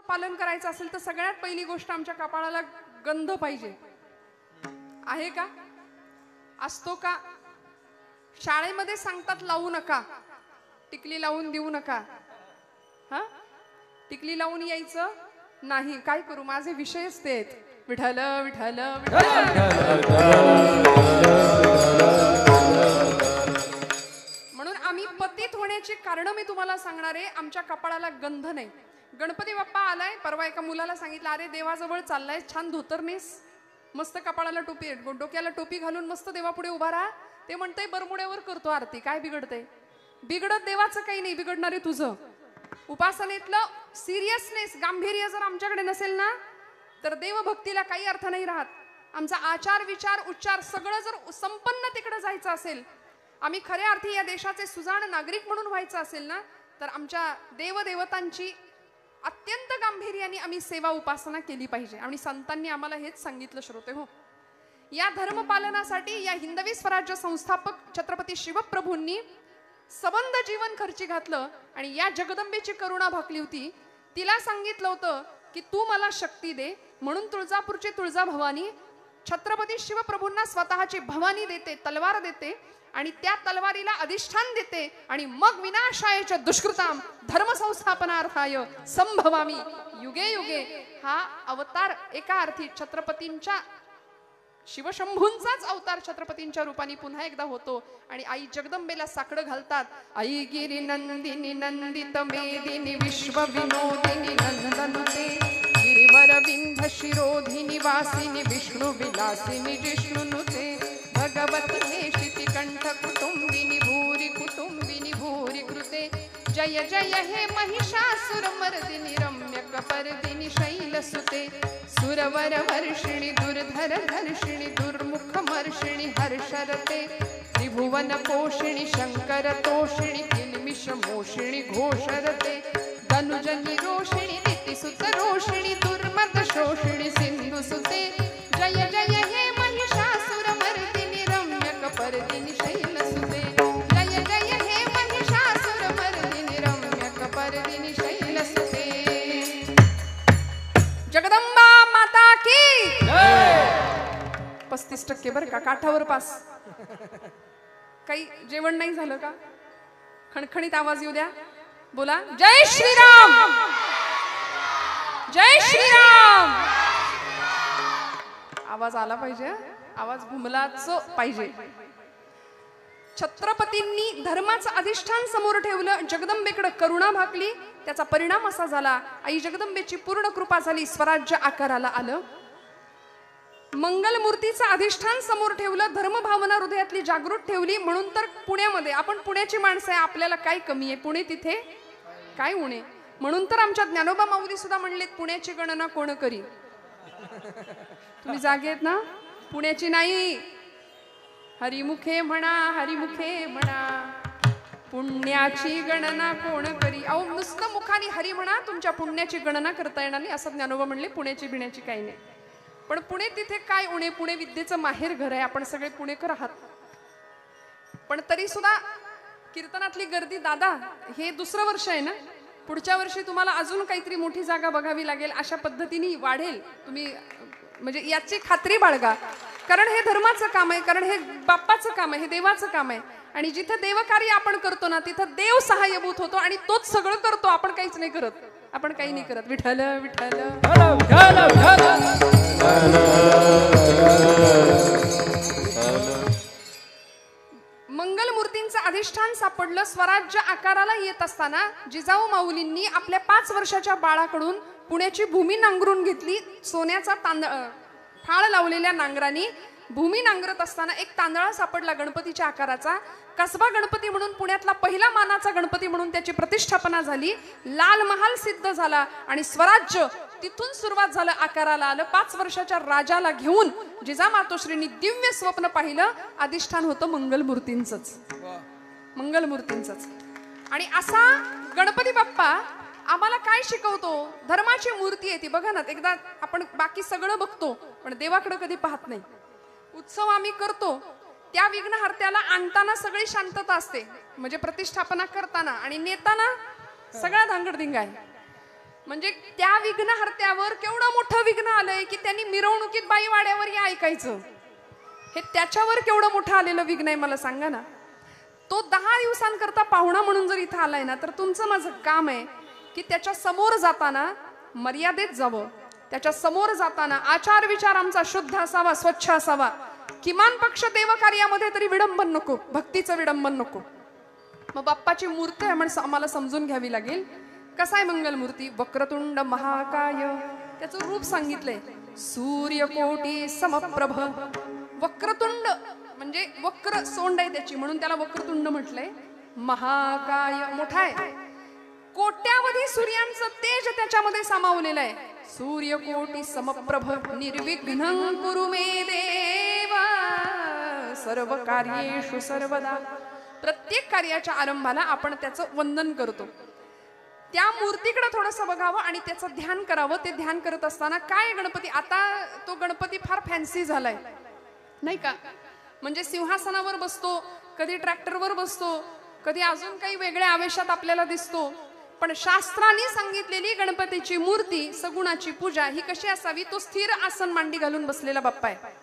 पालन करायचं असेल तर सगळ्यात पहिली गोष्ट आमच्या कपाळाला गंध पाहिजे. आहे का? असतो का? शाळेमध्ये सांगतात लावू नका, टिकली लावून देऊ नका. हा, टिकली लावून यायचं नाही. काय करू, माझे विषयच ते आहेत. विठ्ठल विठ्ठल म्हणून आम्ही पतित होण्याची कारण मी तुम्हाला सांगणार आहे. आमच्या कपाळाला गंध नाही. गणपती बाप्पा आलाय. परवा एका मुलाला सांगितलं, अरे देवाजवळ चाललाय, छान धोतरनेस, मस्त कपाळाला टोपी, डोक्याला टोपी घालून मस्त देवापुढे उभा राहा. ते म्हणतंय बरमुड्यावर करतो आरती. काय बिघडतंय? बिघडत देवाचं काही नाही, बिघडणारे तुझं. उपासनेतलं सिरियसनेस, गांभीर्य जर आमच्याकडे नसेल ना तर देवभक्तीला काही अर्थ नाही राहत. आमचा आचार विचार उच्चार सगळं जर संपन्न तिकडे जायचं असेल, आम्ही खऱ्या अर्थी या देशाचे सुजाण नागरिक म्हणून व्हायचं असेल ना, तर आमच्या देवदेवतांची अत्यंत गांभीर्याने आम्ही सेवा उपासना केली पाहिजे. आणि संतांनी आम्हाला हेच सांगितलं श्रोते हो. या धर्मपालनासाठी या हिंदवी स्वराज्य संस्थापक छत्रपती शिवप्रभूंनी सबंध जीवन खर्ची घातलं आणि या जगदंबेची करुणा भाकली होती. तिला सांगितलं होतं की तू मला शक्ती दे. म्हणून तुळजापूरची तुळजा भवानी छत्रपती शिवप्रभूंना स्वतःची भवानी देते, तलवार देते आणि त्या तलवारीला अधिष्ठान देते आणि मग विनाशायच दुष्कृताम धर्मसंस्थापनार्थाय संभवामी युगे युगे हा अवतार एका अर्थी छत्रपतींच्या शिवशंभूंचाच अवतार छत्रपतींच्या रूपाने पुन्हा एकदा होतो. आणि आई जगदंबेला साकडं घालतात. आई गिरी नंदिनी नंदित मेदिनी विश्व विनोदिनी नंदनुते गिरिवर विंध शिरोधिनी वासिनी विष्णु विलासिनी जिष्णुनुते भगवती हे शितिकंठ कुटुंबिनी भूरी कुटुंबिनी भूरी कृते जय जय हे महिषासुरमर्दिनी रम्यक परदिनी शैलसुते सुरवर वर्षिणी दुर्धर धर्षिणी दुर्मुख मर्षिणी हर्षरते त्रिभुवन पोषिणी शंकर तोषिणी किल्मिष मोषिणी घोषरते धनुजनी रोषिणी नीतिसुत रोषिणी दुर्मद शोषिणी सिंधुसुते जय जय हे महिषासुरमर्दिनी रम्यक परदिनी शैलसुते जय जय हे महिषासुरमर्दिनी रम्यक परदिनी शैलसुते. जगदंबा माता की 35% बरं का, काठावर पास. काही जेवण नाही झालं का? खणखणीत आवाज येऊ द्या. बोला जय श्रीराम, जय श्रीराम. आवाज आला पाहिजे, आवाज घुमलाच पाहिजे. छत्रपतींनी धर्माचं अधिष्ठान समोर ठेवलं, जगदंबेकडे करुणा भाकली. त्याचा परिणाम असा झाला, आई जगदंबेची पूर्ण कृपा झाली, स्वराज्य आकाराला आलं. मंगलमूर्तीचं अधिष्ठान समोर ठेवलं, धर्मभावना हृदयातली जागृत ठेवली. म्हणून तर पुण्यामध्ये, आपण पुण्याची माणसं आहे, आपल्याला काय कमी आहे? पुणे तिथे काय उणे. म्हणून तर आमच्या ज्ञानोबा माऊली सुद्धा म्हणलेत, पुण्याची गणना कोण करी. तुम्ही जागे आहेत ना? पुण्याची नाही, हरिमुखे म्हणा, हरिमुखे म्हणा, पुण्याची गणना कोण करी. अहो नुसतं मुखाने हरी म्हणा, तुमच्या पुण्याची गणना करता येणार नाही असं ज्ञानोबा म्हणले. पुण्याची बिण्याची काही नाही. पण पुणे तिथे काय उणे? पुणे विद्येचं माहेर घर आहे, आपण सगळे पुणेकर आहात. पण तरी सुद्धा कीर्तनातली गर्दी, दादा हे दुसरं वर्ष आहे ना, पुढच्या वर्षी तुम्हाला अजून काहीतरी मोठी जागा बघावी लागेल, अशा पद्धतीने वाढेल. तुम्ही म्हणजे याची खात्री बाळगा. कारण हे धर्माचं काम आहे, कारण हे बाप्पाचं काम आहे, हे देवाचं काम आहे. आणि जिथं देवकार्य आपण करतो ना, तिथं देव सहाय्यभूत होतो आणि तोच सगळं करतो. आपण काहीच नाही करत, आपण काही नाही करत. विठ्ठल विठ्ठल. मंगलमूर्तींचं अधिष्ठान सापडलं. स्वराज्य आकाराला येत असताना जिजाऊ माऊलींनी आपल्या 5 वर्षाच्या बाळाकडून पुण्याची भूमी नांगरून घेतली. सोन्याचा फाळ लावलेल्या नांगरानी भूमी नांगरत असताना एक तांदळा सापडला गणपतीच्या आकाराचा. कसबा गणपती म्हणून पुण्यातला पहिला मानाचा गणपती म्हणून त्याची प्रतिष्ठापना झाली. लाल महाल सिद्ध झाला आणि स्वराज्य तिथून सुरुवात झालं, आकाराला आलं. 5 वर्षाच्या राजाला घेऊन जिजामातोश्रींनी दिव्य स्वप्न पाहिलं. अधिष्ठान होतं मंगलमूर्तींचंच, मंगलमूर्तींचंच. आणि असा गणपती बाप्पा आम्हाला काय शिकवतो? धर्माची मूर्ती आहे ती. बघा ना, एकदा आपण बाकी सगळं बघतो पण देवाकडे कधी पाहत नाही. उत्सव आम्ही करतो, त्या विघ्नहर्त्याला आणताना सगळी शांतता असते, म्हणजे प्रतिष्ठापना करताना, आणि नेताना सगळा धांगडधिंगा आहे. म्हणजे त्या विघ्नहर्त्यावर केवढं मोठं विघ्न आलंय की त्यांनी मिरवणुकीत बाई वाड्यावर या ऐकायचं. हे त्याच्यावर केवढं मोठं आलेलं विघ्न आहे मला सांगा ना. तो 10 दिवसांकरता पाहुणा म्हणून जर इथं आलाय ना, तर तुमचं माझं काम आहे की त्याच्या समोर जाताना मर्यादेत जावं. त्याच्या समोर जाताना आचार विचार आमचा शुद्ध असावा, स्वच्छ असावा. किमान पक्ष देव कार्यामध्ये तरी विडंबन नको, भक्तीचं विडंबन नको. मग बाप्पाची मूर्ती आहे म्हणजे आम्हाला समजून घ्यावी लागेल. कसा आहे मंगलमूर्ती? वक्रतुंड महाकाय. त्याचं रूप सांगितलंय सूर्यकोटी समप्रभ. वक्रतुंड म्हणजे वक्र सोंड आहे त्याची, म्हणून त्याला वक्रतुंड म्हटलंय. महाकाय मोठा आहे. कोट्यावधी सूर्यांचं तेज त्याच्यामध्ये सामावलेलं आहे. सूर्यकोटी समप्रभ निर्विघ्नं कुरु मे देव सर्व कार्येषु सर्वदा. प्रत्येक कार्याच्या आरंभाला आपण त्याचं वंदन करतो. त्या मूर्तीकडे थोडंसं बघावं आणि त्याचं ध्यान करावं. ते ध्यान करत असताना काय गणपती, आता तो गणपती फार फॅन्सी झालाय नाही का. म्हणजे सिंहासनावर बसतो, कधी ट्रॅक्टरवर बसतो, कधी अजून काही वेगळ्या आवेशात आपल्याला दिसतो. पण शास्त्रांनी सांगितलेली गणपतीची मूर्ती, सगुणाची पूजा ही कशी असावी? तो स्थिर आसन मांडी घालून बसलेला बाप्पा आहे.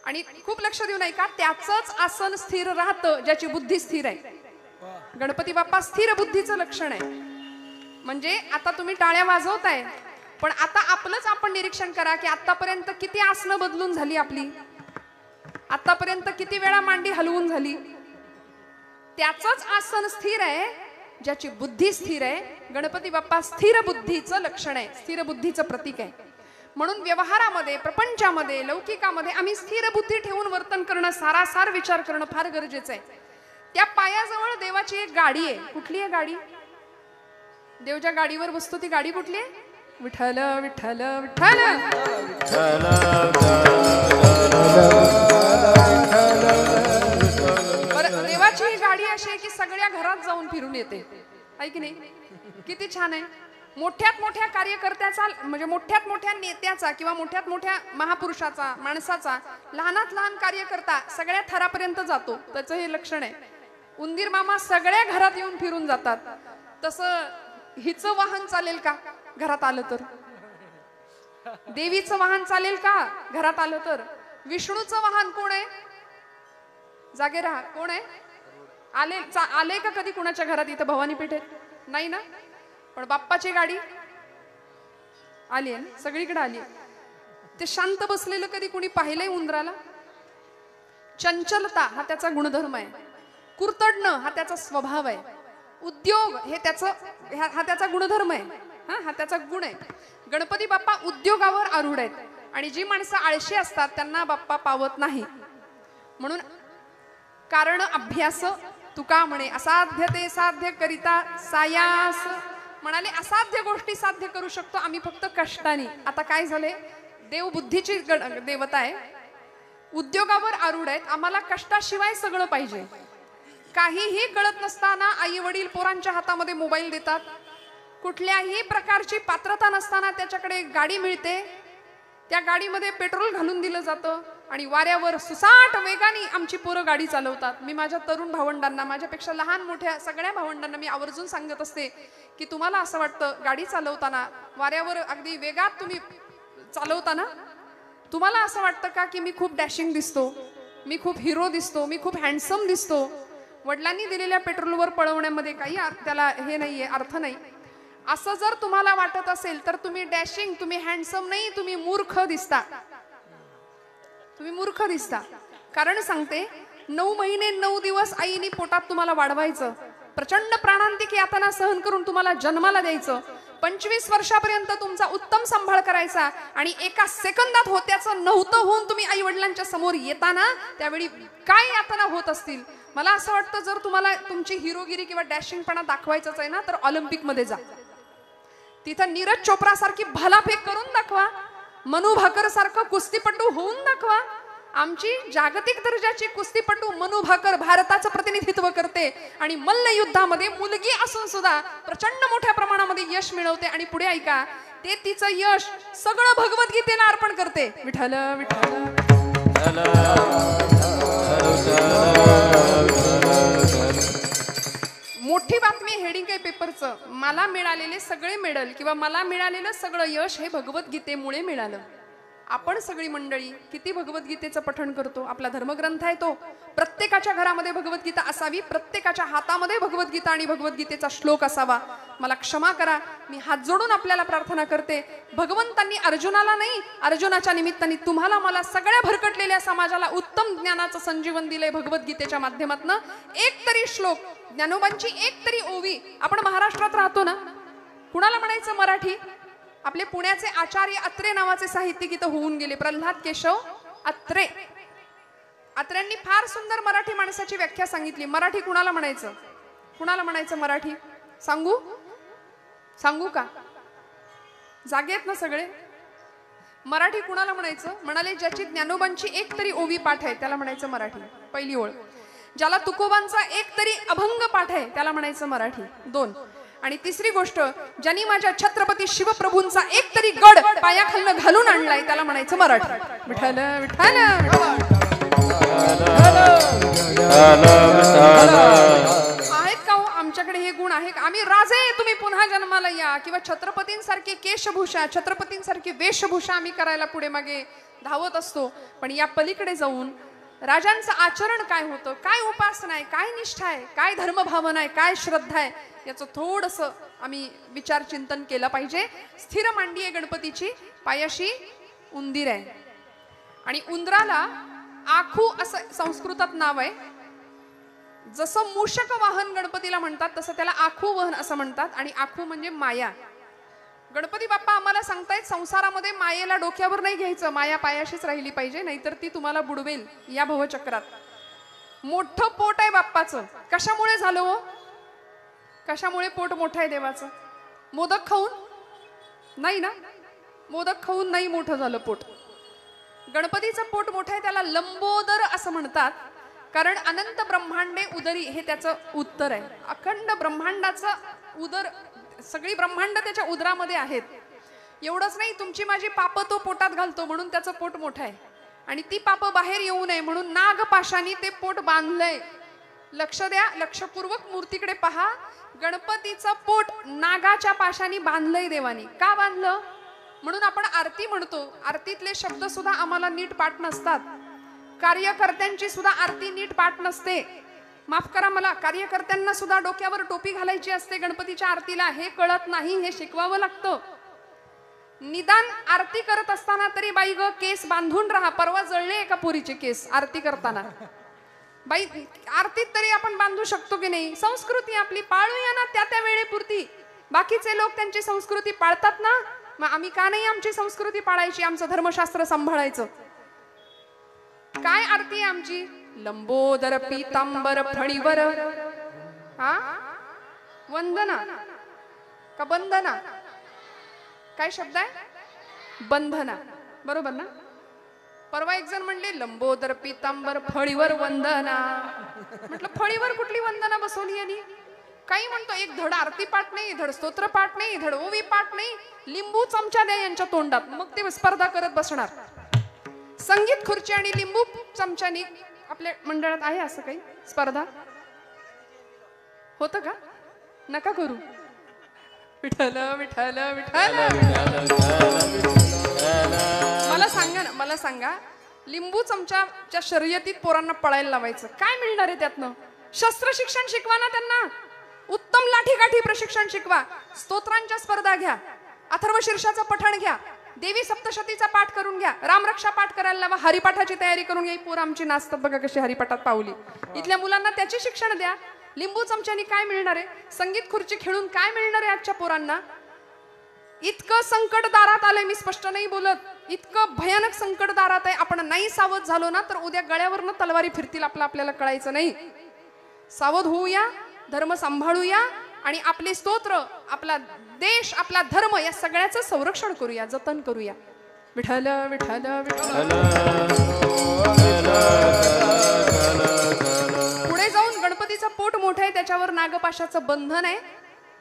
आणि खूप लक्ष देऊ नये का, त्याचंच आसन स्थिर राहतं ज्याची बुद्धी स्थिर आहे. गणपती बाप्पा स्थिर बुद्धीचं लक्षण आहे. म्हणजे आता तुम्ही टाळ्या वाजवताय, पण आता आपलंच आपण निरीक्षण करा की आतापर्यंत किती आसनं बदलून झाली आपली, आतापर्यंत किती वेळा मांडी हलवून झाली. त्याचंच आसन स्थिर आहे ज्याची बुद्धी स्थिर आहे. गणपती बाप्पा स्थिर बुद्धीचं लक्षण आहे, स्थिर बुद्धीचं प्रतीक आहे. म्हणून व्यवहारामध्ये, प्रपंचामध्ये, लौकिकामध्ये आम्ही स्थिर बुद्धी ठेवून वर्तन करणं, सारासार विचार करणं फार गरजेचं आहे. त्या पायाजवळ देवाची एक गाडी आहे. कुठली आहे गाडी? देव ज्या गाडीवर बसतो ती गाडी कुठली आहे? विठ्ठल विठ्ठल विठ्ठल. देवाची ही गाडी अशी आहे की सगळ्या घरात जाऊन फिरून येते, आहे की नाही? किती छान आहे. मोठ्यात मोठ्या कार्यकर्त्याचा, म्हणजे मोठ्यात मोठ्या नेत्याचा किंवा मोठ्यात मोठ्या महापुरुषाचा, माणसाचा लहानात लहान कार्यकर्ता सगळ्या थरापर्यंत जातो. त्याचं हे लक्षण आहे. उंदीर मामा सगळ्या घरात येऊन फिरून जातात. तसं हिचं वाहन चालेल का घरात आलं तर? देवीचं वाहन चालेल का घरात आलं तर? विष्णूचं वाहन कोण आहे? जागे राहा. कोण आहे? आले का कधी कुणाच्या घरात इथं भवानी पेठेत? नाही ना. पण बाप्पाची गाडी आली आहे ना, सगळीकडे आली. ते शांत बसलेलं कधी कुणी पाहिलंय उंदराला? चंचलता हा त्याचा गुणधर्म आहे. कुरतडणं हा त्याचा स्वभाव आहे. उद्योग हे हा त्याचा गुणधर्म आहे. हा त्याचा गुण आहे. गणपती बाप्पा उद्योगावर आरूढ आहेत. आणि जी माणसं आळशी असतात त्यांना बाप्पा पावत नाही. म्हणून कारण अभ्यास तुका म्हणे, असाध्य ते साध्य करिता सायास. म्हणाले असाध्य गोष्टी साध्य करू शकतो आम्ही फक्त कष्टाने. आता काय झाले, देव बुद्धीची देवता आहे, उद्योगावर आरूढ आहेत. आम्हाला कष्टाशिवाय सगळं पाहिजे. काहीही कळत नसताना आई वडील पोरांच्या हातामध्ये मोबाईल देतात. कुठल्याही प्रकारची पात्रता नसताना त्याच्याकडे गाडी मिळते, त्या गाडीमध्ये पेट्रोल घालून दिलं जातं आणि वाऱ्यावर सुसाट वेगाने आमची पोरं गाडी चालवतात. मी माझ्या तरुण भावंडांना, माझ्यापेक्षा लहान मोठ्या सगळ्या भावंडांना मी आवर्जून सांगत असते की तुम्हाला असं वाटतं गाडी चालवताना वाऱ्यावर अगदी वेगात तुम्ही चालवताना तुम्हाला असं वाटतं का की मी खूप डॅशिंग दिसतो, मी खूप हिरो दिसतो, मी खूप हँडसम दिसतो? वडिलांनी दिलेल्या पेट्रोलवर पळवण्यामध्ये काही त्याला हे नाहीये, अर्थ नाही. असं जर तुम्हाला वाटत असेल तर तुम्ही डॅशिंग, तुम्ही हँडसम नाही, तुम्ही मूर्ख दिसता. तुम्ही मूर्ख दिसता. कारण सांगते, 9 महिने 9 दिवस आईने पोटात तुम्हाला वाढवायचं, प्रचंड प्राणांतिक यातना सहन करून तुम्हाला जन्माला द्यायचं, 25 वर्षापर्यंत तुमचा उत्तम सांभाळ करायचा आणि एका सेकंदात होत्याचं नव्हतं होऊन तुम्ही आई वडिलांच्या समोर येताना त्यावेळी काय यातना होत असतील. मला असं वाटतं जर तुम्हाला तुमची हिरोगिरी किंवा डॅशिंगपणा दाखवायचंच आहे ना, तर ऑलिम्पिक मध्ये जा. तिथं नीरज चोप्रा सारखी भालाफेक करून दाखवा, मनू भाकर सारखं कुस्तीपटू होऊन दाखवा. आमची जागतिक दर्जाची कुस्तीपटू मनू भाकर भारताचं प्रतिनिधित्व करते आणि मल्ल युद्धामध्ये मुलगी असून सुद्धा प्रचंड मोठ्या प्रमाणामध्ये यश मिळवते. आणि पुढे ऐका, ते तिचं यश सगळं भगवद्गीतेला अर्पण करते. विठ्ठल विठ्ठल. मोठी बातमी हेडिंग आहे पेपरचं, मला मिळालेले सगळे मेडल किंवा मला मिळालेलं सगळं यश हे भगवद्गीतेमुळे मिळालं. आपण सगळी मंडळी किती भगवद्गीतेचं पठण करतो? आपला धर्मग्रंथ आहे तो. प्रत्येकाच्या घरामध्ये भगवद्गीता असावी, प्रत्येकाच्या हातामध्ये भगवद्गीता आणि भगवद्गीतेचा श्लोक असावा. मला क्षमा करा, मी हात जोडून आपल्याला प्रार्थना करते. भगवंतांनी अर्जुनाला नाही, अर्जुनाच्या निमित्ताने तुम्हाला मला सगळ्या भरकटलेल्या समाजाला उत्तम ज्ञानाचं संजीवन दिलंय भगवद्गीतेच्या माध्यमातून. एक तरी श्लोक, ज्ञानोबांची एक तरी ओवी. आपण महाराष्ट्रात राहतो ना, कुणाला म्हणायचं मराठी? आपले पुण्याचे आचार्य अत्रे नावाचे साहित्यिक इथं होऊन गेले, प्रल्हाद केशव अत्रे. अत्र्यांनी फार सुंदर मराठी माणसाची व्याख्या सांगितली. मराठी कुणाला म्हणायचं? कुणाला म्हणायचं मराठी? सांगू सांगू का? जागे आहेत ना सगळे? मराठी कुणाला म्हणायचं? म्हणाले, ज्याची ज्ञानोबांची एक तरी ओवी पाठ आहे त्याला म्हणायचं मराठी. पहिली ओळ. ज्याला तुकोबांचा एक तरी अभंग पाठ आहे त्याला म्हणायचं मराठी. 2. आणि तिसरी गोष्ट, ज्यांनी माझ्या छत्रपती शिवप्रभूंचा एक तरी गड पायाखालनं घालून आणलाय त्याला म्हणायचं मराठी. विठ्ठल विठ्ठल. आहेत का हो आमच्याकडे हे गुण आहे का? आम्ही राजे तुम्ही पुन्हा जन्माला या, किंवा छत्रपतींसारखी केशभूषा, छत्रपतींसारखी वेशभूषा आम्ही करायला पुढे मागे धावत असतो. पण या पलीकडे जाऊन राजांचं आचरण काय होतं, काय उपासना आहे, काय निष्ठा आहे, काय धर्मभावना आहे, काय श्रद्धा आहे, याचं थोडंसं आम्ही विचार चिंतन केलं पाहिजे. स्थिर मांडी आहे गणपतीची, पायाशी उंदीर आहे. आणि उंदराला आखू असं संस्कृतात नाव आहे. जसं मूषक वाहन गणपतीला म्हणतात तसं त्याला आखू वहन असं म्हणतात. आणि आखू म्हणजे माया. गणपती बाप्पा आम्हाला सांगतायत, संसारामध्ये मायेला डोक्यावर नाही घ्यायचं, माया पायाशीच राहिली पाहिजे, नाहीतर ती तुम्हाला बुडवेल या भवचक्रात. मोठं पोट आहे बाप्पाचं. कशामुळे झालं हो? कशामुळे पोट मोठं आहे देवाचं? मोदक खाऊन नाही ना, मोदक खाऊन नाही मोठं झालं पोट. गणपतीचं पोट मोठं आहे, त्याला लंबोदर असं म्हणतात, कारण अनंत ब्रह्मांडे उदरी हे त्याचं उत्तर आहे. अखंड ब्रह्मांडाचं उदर, सगळी ब्रह्मांड त्याच्या उदरामध्ये आहेत. एवढंच नाही, तुमची माझी पाप तो पोटात घालतो म्हणून त्याचं पोट मोठं आहे. आणि ती पाप बाहेर येऊ नये म्हणून नागपाशाने ते पोट बांधलंय. लक्ष द्या, लक्षपूर्वक मूर्तीकडे पहा. गणपतीचं पोट नागाच्या पाशाने बांधलंय देवानी. का बांधलं? म्हणून आपण आरती म्हणतो. आरतीतले शब्द सुद्धा आम्हाला नीट पाठ नसतात. कार्यकर्त्यांची सुद्धा आरती नीट पाठ नसते. माफ करा मला, कार्यकर्त्यांना सुद्धा डोक्यावर टोपी घालायची असते गणपतीच्या आरतीला. हे कळत नाही, हे शिकवावं लागतं. निदान आरती करत असताना तरी बाई ग केस बांधून राहा. परवा जळले एका पुरीचे केस आरती करताना. बाई, आरतीत तरी आपण बांधू शकतो की नाही? संस्कृती आपली पाळूया ना त्या त्या वेळेपुरती. बाकीचे लोक त्यांची संस्कृती पाळतात ना, मग आम्ही का नाही आमची संस्कृती पाळायची, आमचं धर्मशास्त्र सांभाळायचं? काय आरती आहे आमची? लंबोदर पीतांबर फणीवर. हा, वंदना का बंदना? काय शब्द आहे? बंधना. बरोबर ना? परवा एक जण म्हणले लंबोदर पीतांबर फळीवर वंदना. म्हटलं फळीवर कुठली वंदना बसवली यांनी? काही म्हणतो, एक धड आरती पाठ नाही, धड स्तोत्र पाठ नाही, धड ओवी पाठ नाही. लिंबू चमचा द्या यांच्या तोंडात, मग ते स्पर्धा करत बसणार. संगीत खुर्ची आणि लिंबू चमच्यानी आपल्या मंडळात आहे असं काही स्पर्धा? होतं का? नका करू. विठ्ठल विठ्ठल विठ्ठल. मला सांगा ना, मला सांगा, लिंबू चमच्याच्या शर्यतीत पोरांना पळायला लावायचं, काय मिळणार आहे त्यातनं? शस्त्र शिक्षण शिकवा ना त्यांना. उत्तम लाठीकाठी प्रशिक्षण शिकवा. स्तोत्रांच्या स्पर्धा घ्या, अथर्व शीर्षाचं पठण घ्या, देवी सप्तशतीचा पाठ करून घ्या, रामरक्षा पाठ करायला लावा, हरिपाठाची तयारी करून घ्या. पोरं आमची नाचतात बघा कशी हरिपाठात पावली. इथल्या मुलांना त्याचे शिक्षण द्या. लिंबू चमच्यानी काय मिळणार आहे? संगीत खुर्ची खेळून काय मिळणार आहे आजच्या पोरांना? इतकं संकट दारात आलंय, मी स्पष्ट नाही बोलत, इतकं भयानक संकट दारात आहे. आपण नाही सावध झालो ना तर उद्या गळ्यावरनं तलवारी फिरतील, आपल्याला कळायचं नाही. सावध होऊया, धर्म सांभाळूया आणि आपले स्तोत्र, आपला देश, आपला धर्म या सगळ्याचं संरक्षण करूया, जतन करूया. विठ्ठल विठ्ठल विठ्ठल. पुढे जाऊन गणपतीचं पोट मोठं आहे, त्याच्यावर नागपाशाचं बंधन आहे.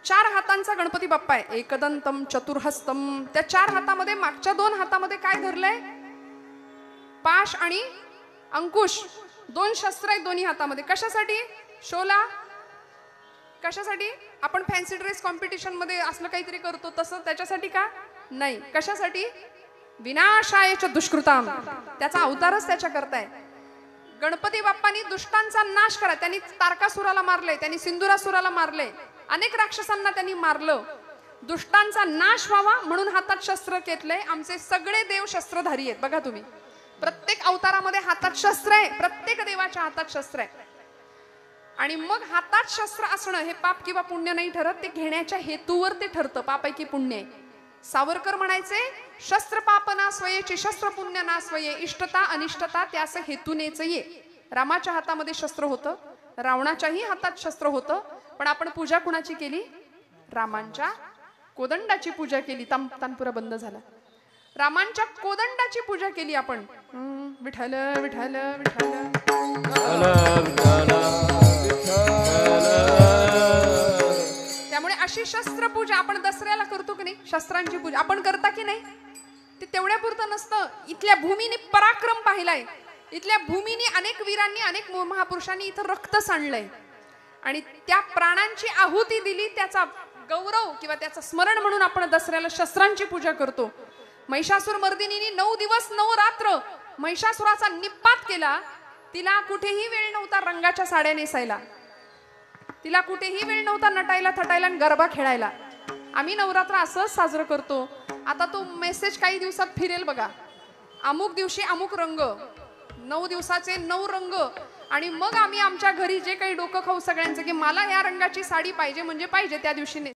4 हातांचा गणपती बाप्पा आहे. एकदंतम चतुर्हस्तम. त्या 4 हातामध्ये मागच्या 2 हातामध्ये काय धरलंय? पाश आणि अंकुश. 2 शस्त्र आहेत दोन्ही हातामध्ये. कशासाठी? शोला. कशासाठी? आपण फॅन्सी ड्रेस कॉम्पिटिशन मध्ये असलं काहीतरी करतो तसं, त्याच्यासाठी का नाही. कशासाठी? विनाशायच दुष्कृताम, त्याचा अवतारच त्याच्या करताय. गणपती बाप्पांनी दुष्टांचा नाश करा. त्यांनी तारकासुराला मारले, त्यांनी सिंदुरासुराला मारले, अनेक राक्षसांना त्यांनी मारलं. दुष्टांचा नाश व्हावा म्हणून हातात शस्त्र घेतलंय. आमचे सगळे देव शस्त्रधारी आहेत. बघा तुम्ही, प्रत्येक अवतारामध्ये हातात शस्त्र आहे, प्रत्येक देवाच्या हातात शस्त्र आहे. आणि मग हातात शस्त्र असणं हे पाप किंवा पुण्य नाही ठरत, ते घेण्याच्या हेतूवर ते ठरतं, पाप आहे की पुण्य आहे. सावरकर म्हणायचे, शस्त्र पाप ना स्वयेची, शस्त्र पुण्य ना स्वये, इष्टता अनिष्टता त्यास हेतूनेच ये. रामाच्या हातामध्ये शस्त्र होतं, रावणाच्याही हातात शस्त्र होतं, पण आपण पूजा कुणाची केली? रामांच्या कोदंडाची पूजा केली. तानपुरा बंद झाला. रामांच्या कोदंडाची पूजा केली आपण. विठ्ठल विठ्ठल विठ्ठल. त्यामुळे अशी शस्त्र पूजा आपण दसऱ्याला करतो की नाही, शस्त्रांची पूजा आपण करता की नाही? ते तेवढ्या पुरतं नसतं. इथल्या भूमीने पराक्रम पाहिलाय, इथल्या भूमीने अनेक वीरांनी, अनेक महापुरुषांनी इथं रक्त सांडलंय आणि त्या प्राणांची आहुती दिली. त्याचा गौरव किंवा त्याचं स्मरण म्हणून आपण दसऱ्याला शस्त्रांची पूजा करतो. महिषासुर मर्दिनीने 9 दिवस 9 रात्र महिषासुराचा निपात केला. तिला कुठेही वेळ नव्हता रंगाच्या साड्या नेसायला, तिला कुठेही वेळ नव्हता नटायला थटायला आणि गरबा खेळायला. आम्ही नवरात्र असंच साजरं करतो. आता तो मेसेज काही दिवसात फिरेल बघा, अमुक दिवशी अमुक रंग, 9 दिवसाचे 9 रंग. आणि मग आम्ही आमच्या घरी जे काही डोकं खाऊ सगळ्यांचं की मला या रंगाची साडी पाहिजे म्हणजे पाहिजे त्या दिवशी